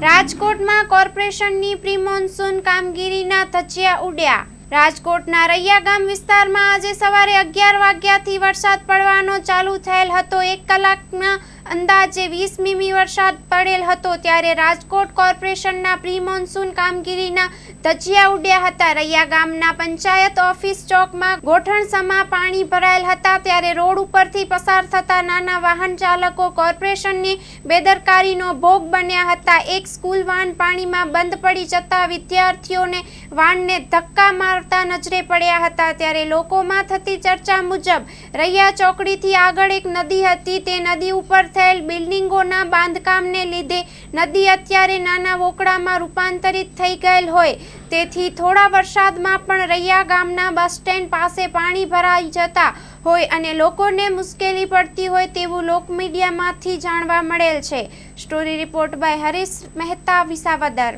રાજકોટમાં કોર્પોરેશનની pre monsoon કામગીરીના ધજિયા ઉડ્યા. રાજકોટના રૈયા ગામ વિસ્તારમાં આજે સવારે 11 વાગ્યાથી વરસાદ પડવાનો ચાલુ થયેલ હતો. 1 કલાકના અંદાજે 20 મીમી વરસાદ પડેલ હતો. ત્યારે રાજકોટ કોર્પોરેશનના પ્રી મોન્સૂન કામગીરીના ધજિયા ઉડ્યા હતા. રૈયા ગામના પંચાયત ઓફિસ ચોકમાં ગોઠણસમાં પાણી ભરાયેલ હતા. ત્યારે રોડ ઉપરથી પસાર થતા નાના વાહન ચાલકો કોર્પોરેશનની બેદરકારીનો ભોગ બન્યા હતા. એક સ્કૂલ વાન પાણીમાં બંધ પડી જતા વિદ્યાર્થીઓને વાનને ધક્કા મારતા નજરે પડ્યા હતા. ત્યારે લોકોમાં થતી ચર્ચા મુજબ રૈયા ચોકડીથી આગળ એક નદી હતી. તે નદી ઉપર થયેલ બિલ્ડિંગોના બાંધકામને લીધે નદી અત્યારે નાના વોકળામાં રૂપાંતરિત થઈ ગયેલ હોય. તેથી થોડા વરસાદમાં પણ રૈયા ગામના બસ સ્ટેન્ડ પાસે પાણી ભરાઈ જતા હોય અને લોકોને મુશ્કેલી પડતી હોય તેવું લોકમીડિયામાંથી જાણવા મળેલ છે. Story report by Harish Mehta, Visavadar.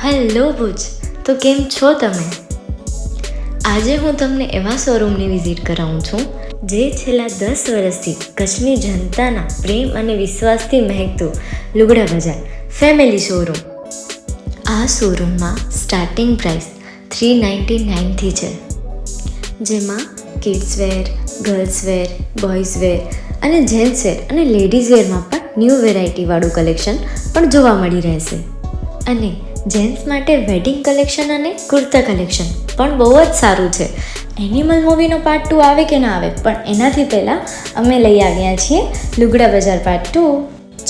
Hello Bhuj, તો કેમ છો તમે? આજે હું તમને એવા શોરૂમની વિઝિટ કરાવું છું જે છેલ્લા 10 વર્ષથી કચ્છની જનતાના પ્રેમ અને વિશ્વાસથી મહેકતું લુગડા બજાર ફેમિલી શોરૂમ. આ શોરૂમમાં સ્ટાર્ટિંગ પ્રાઇસ 399થી છે, જેમાં kids wear, girls wear, boys wear અને જેન્ટ્સ વેર અને લેડીઝ વેરમાં પણ ન્યૂ વેરાયટીવાળું કલેક્શન પણ જોવા મળી રહેશે. અને જેન્ટ્સ માટે વેડિંગ કલેક્શન અને કુર્તા કલેક્શન પણ બહુ જ સારું છે. એનિમલ મૂવીનો પાર્ટ 2 આવે કે ના આવે, પણ એનાથી પહેલાં અમે લઈ આવ્યા છીએ લુગડા બજાર પાર્ટ 2,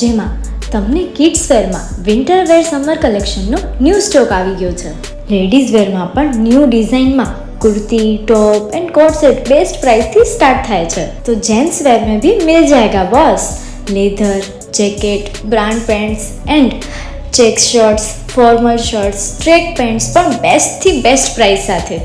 જેમાં તમને કિડ્સ વેરમાં વિન્ટર વેર સમર કલેક્શનનો ન્યૂ સ્ટોક આવી ગયો છે. લેડીઝ વેરમાં પણ ન્યૂ ડિઝાઇનમાં kurti, top and coat set best price थी स्टार्ट थाय छे. तो जेंट्स वेर में भी मिल जाएगा boss. Leather, jacket, brand pants and check shirts, formal shirts, track pants पर बेस्ट थी बेस्ट प्राइस साथे.